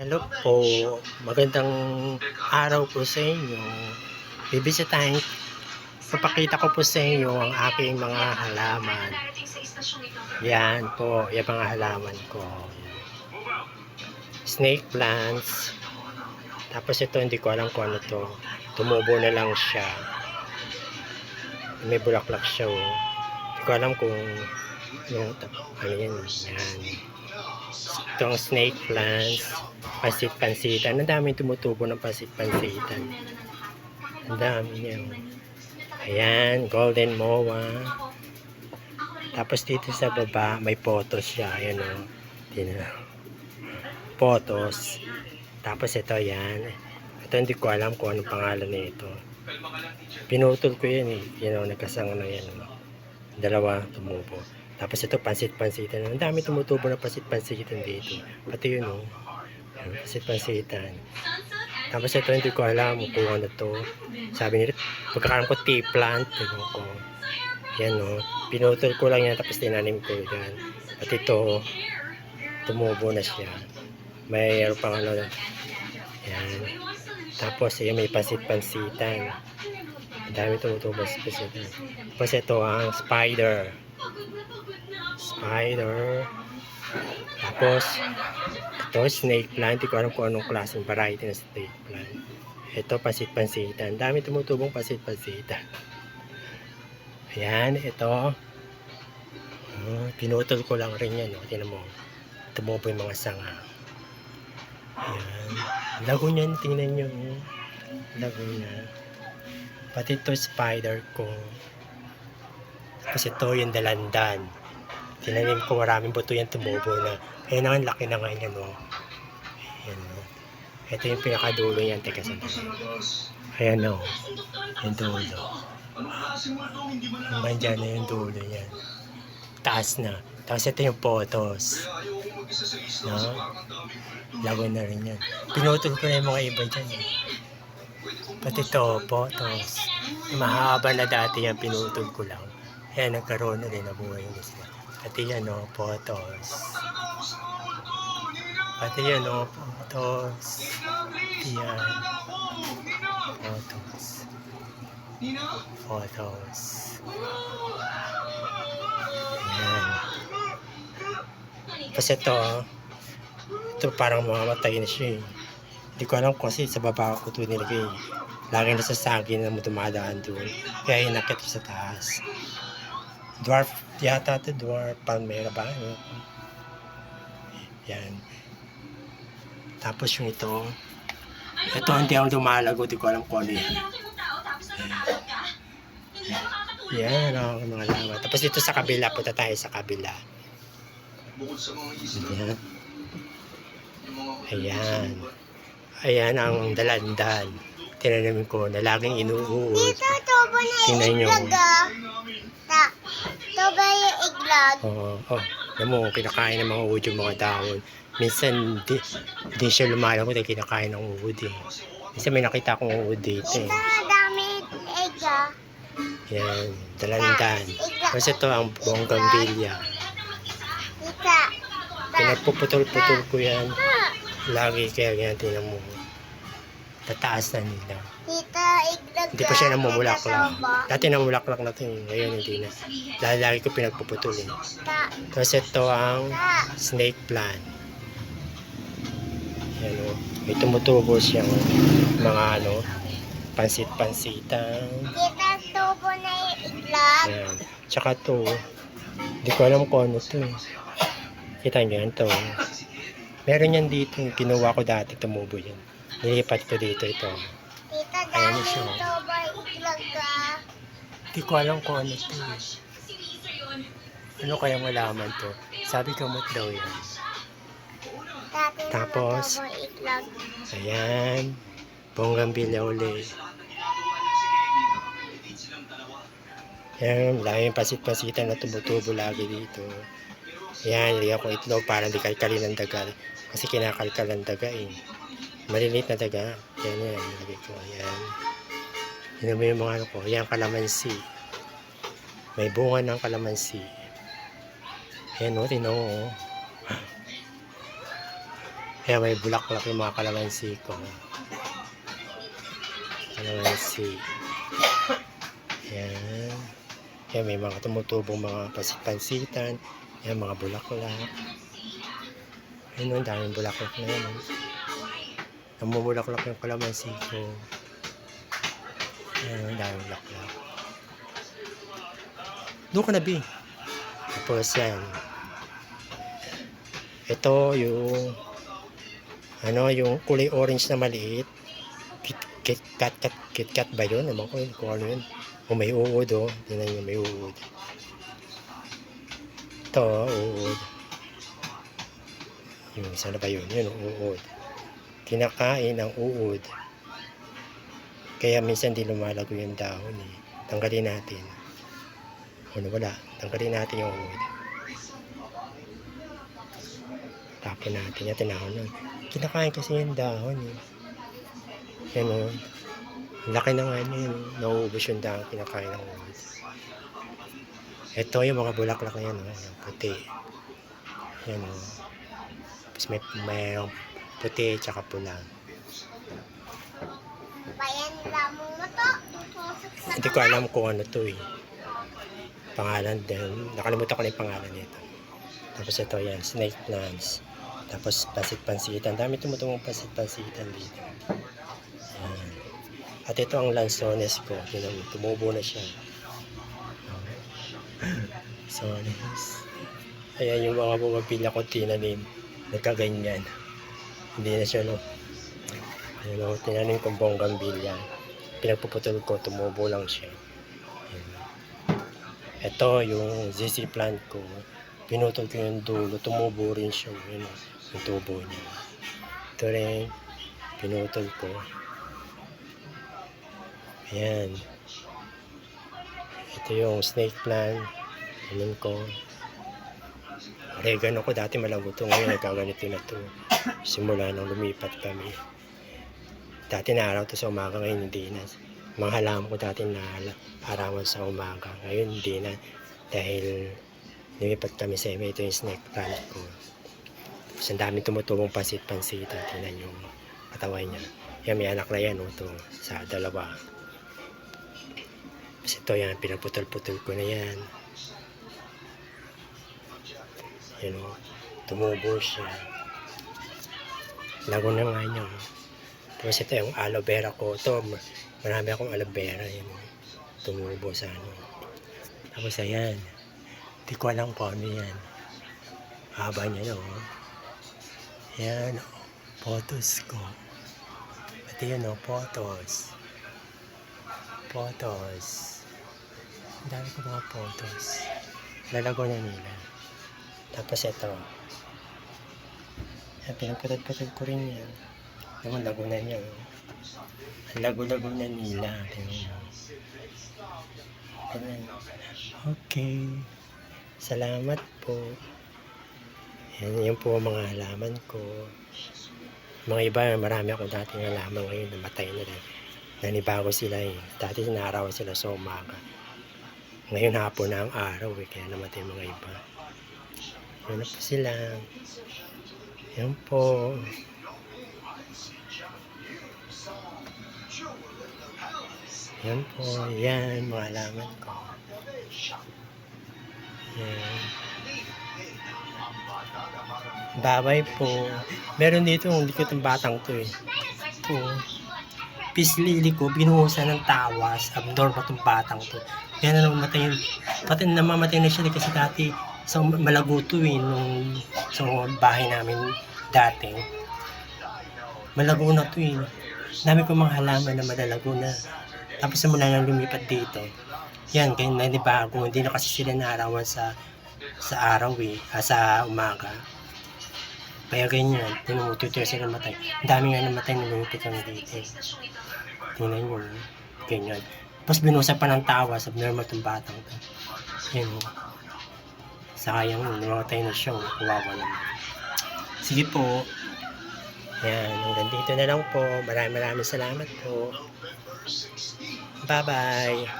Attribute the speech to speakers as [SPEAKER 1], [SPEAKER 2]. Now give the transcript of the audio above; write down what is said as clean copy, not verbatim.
[SPEAKER 1] Hello po, magandang araw po sa inyo. Bibisitahin, papakita ko po sa inyo ang aking mga halaman. Yan po, yung mga halaman ko. Snake plants. Tapos ito, hindi ko alam kung ano to. Tumubo na lang siya. May bulaklak siya. Oh. Hindi ko alam kung yung, ano yan. Yan. Ito ang snake plants. Pasit-pansitan. Ang daming tumutubo ng pasit-pansitan. Ang dami niya. Ayan, golden moa. Tapos dito sa baba, may photos siya. Ayan o. Photos. Tapos ito, yan. Ito, hindi ko alam kung anong pangalan na ito. Pinutol ko yan eh. Yan o, nagkasang na yan. Dalawa tumubo. Tapos ito, pansit-pansitan. Ang dami tumutubo ng pansit-pansitan dito. Pati yun o. Pansit-pansitan. Tapos ito, hindi ko alam kung ano to. Sabi nila, pagkakaroon ko tea plant. Ko. Yan o. Pinutol ko lang yan, tapos tinanim ko yan. At ito, tumubo na siya. Mayroon pang ano. Yan. Tapos, yan, may pansit-pansitan. Ang dami tumutubo sa pansitan. Tapos ito, ang spider. Spider. Tapos, ito, snake plant. Hindi ko alam kung anong klaseng variety ng snake plant. Ito, pasit-pansitan. Dami tumutubong pasit-pansitan. Ayan, ito. Pinutol ko lang rin yan. Tingnan mo. Tumubo yung mga sanga. Ayan. Lago niyan, tingnan nyo. Lago niya. Pati ito, spider ko. Tapos ito, yung dalandan. Tinanim ko, maraming buto yan tumubo na. Ayan ang laki na ngayon yan, oh. Ayan, oh. Ito yung pinakadulo yan. Teka, sandali. Ayan, oh. Yung dulo. Hanggang dyan na yung dulo yan. Taas na. Tapos ito yung photos. No? Lago na rin yan. Pinutol ko na yung mga iba dyan. Eh. Pati ito, photos. Mahaba na dati yan, pinutol ko lang. Ayan, nagkaroon na rin, nabuhay yung isa. Pati yan, oh, photos. Pati yan, oh, photos. Yan. Photos. Photos. Yan. Tapos ito parang mamamatay na siya eh. Hindi ko alam kasi sa baba ko ito nilagay. Lagi na sa sagin na dumadaan doon. Kaya inakit sa taas. Dwarf, yata ito, dwarf palmera ba? Yan. Tapos yung ito hindi ako lumalago, di ko alam kung ano yan. Yan, ang mga laman. Tapos dito sa kabila, punta tayo sa kabila. Ayan. Ayan. Ayan ang dalandan. Tinanim ko na laging inuud.
[SPEAKER 2] Dito, tubo na iglag ah. Tubo yung iglag.
[SPEAKER 1] Oo. Alam mo, kinakain ng mga uod yung mga dahon. Minsan, di siya lumalago dahil kinakain ng uod eh. Minsan may nakita akong uod dito eh.
[SPEAKER 2] Ito, dami egg ah.
[SPEAKER 1] Yan, dalandan. Tapos ito ang bonggambilya.
[SPEAKER 2] Ika.
[SPEAKER 1] Pinagpuputol-putol ko yan. Lagi kaya yan, tinan mo. Tataas na nila.
[SPEAKER 2] Dito, iglag.
[SPEAKER 1] Hindi pa siya namumulaklak. Dati namumulaklak na ito. Ngayon hindi na. Lagi ko pinagpuputol eh. Tapos ito ang snake plant. Yan o. May tumutubo siyang mga pansit-pansitan.
[SPEAKER 2] Kita, tubo na yung iglag.
[SPEAKER 1] Yan. Tsaka ito. Hindi ko alam kung ano ito eh. Kita nyo yan ito. Meron yan dito. Kinuha ko dati. Tumubo yan. Nilipat ko dito ito.
[SPEAKER 2] Dito,
[SPEAKER 1] Ayan
[SPEAKER 2] dami
[SPEAKER 1] siya.
[SPEAKER 2] tubo yung iglag ah.
[SPEAKER 1] Hindi ko alam kung ano ito eh. Ano kaya malaman to? Sabi kamot daw yan.
[SPEAKER 2] Dati
[SPEAKER 1] Tapos,
[SPEAKER 2] naman tubo yung iglag.
[SPEAKER 1] ayan. Bonggambilya uli. Ayan, laging pasit-pasitan na tubo-tubo lagi dito. Ayan, liya ko itlog para hindi kalkalin ng daga. Kasi kinakalkal ng daga eh. Maliliit na daga. Ayan, lagay ko. Ayan. Yun naman yung mga ano ko. Ayan, kalamansi. May bunga ng kalamansi. Ayan o, tinaw o. Kaya may bulaklak yung mga kalamansi ko. Kalamansi. Yan. Kaya may mga tumutubong mga pansitan. Yan, mga bulaklak. Ayun, ang daming bulaklak na yan. Namumulaklak yung kalamansi ko. Yan, ang daming bulaklak. Doon ka na, B. Tapos yan. Ito yung yung kulay orange na maliit. KitKat ba yun? Ewan ko kung ano yun. O may uod, oh. Tingnan nyo, may uod. Ito, uod. Yung isa na ba yun? Yun, uod. Kinakain ang uod. Kaya minsan di lumalago yung dahon, eh. Tanggalin natin. Wala. Tanggalin natin yung uod. Tapon natin. Yan, tinahon nun. Kinakain kasi yung dahon, eh. Yan, oh. Laki na nga yun. Nauubos yung dahon. Kinakain ng uod. Ito yung mga bulaklak na yan, oh. Yung puti. Yan, oh. Tapos may puti tsaka pula.
[SPEAKER 2] Bayan lamang mo to.
[SPEAKER 1] Hindi ko alam kung ano to, eh. Pangalan din. Nakalimutan ko na yung pangalan nito. Tapos ito yan, snake plants. Tapos pansit-pansitan. Dami tumutungong pansit-pansitan dito. Yan. At ito ang lansones ko. Tumubo na siya. Lansones. Ayan yung mga bumapila ko tinanim. Nagkaganyan. Hindi na siya, no. Ayan, tinanim kong bonggambilya. Pinagpuputol ko, tumubo lang siya. Ayan. Ito yung ZZ plant ko. Pinutol ko yung dulo, tumubo rin siya. Ayan, yung tubo niya. Ito rin, pinutol ko. Ayan. Ito yung snake plant. Ayan ko. Oregano ko dati malago to. Ngayon nagkaganito na to. Simula nung lumipat kami. Dati naaraw to sa umaga, ngayon hindi na. Mga halaman ko dati na arawan sa umaga. Ngayon hindi na. Dahil lumipat kami sa ito yung snake plant ko. Tapos ang daming tumutubong pansit-pansita. Tingnan yung katawan niya. Yan, may anak na yan. Ito, sa dalawa. Tapos ito yan, pinaputol-putol ko na yan. Yan o, tumubo siya. Lago na nga niya. Tapos ito yung aloe vera ko. Ito, marami akong aloe vera. Yan, tumubo sa ano. Tapos ayan, hindi ko alam kung ano yan. Haba niya, no? Yan, photos ko. Ito yun, no? Photos. Photos. Ang dami ko mga photos. Lalago na nila. Tapos ito. Yan, pinagpatad-patad ko rin yan. Naman, lago na niya. Oh. Ang lago-lago na nila. Ayan. Okay. Salamat po. Yan po ang mga halaman ko. Mga iba, marami ako dating halaman ngayon. Namatay na rin. Nanibago sila eh. Dati sinarawan sila sa umaga. Ngayon hapon na ang araw eh. Kaya namatay mga iba. Yan na po sila. Yan po. Yan po. Yan, mga halaman ko. Yan. Babay po. Meron dito, hindi ko itong batang to eh. Ito. Pislili ko, binuhusan ng tawas. Abnormal itong batang to. Kaya na namamatay yun. Pati namamatay na siya kasi dati sa malago to eh. Nung sa bahay namin dati. Malago na to eh. Dami ko mga halaman na malalago na. Tapos mula nang lumipat dito. Yan, kaya nanibago. Hindi na kasi sila naarawan sa araw eh. Sa umaga. Kaya ganyan, tinumututuyo sila matay. Ang dami nga namatay na lumipit kami dito. Tingnan nyo, ganyan. Tapos binusa pa ng tawa, abnormal itong batang to. Yan, sayang, namatay na siya, kawawa naman. Sige po. Yan, hanggang dito na lang po. Maraming salamat po. Bye-bye.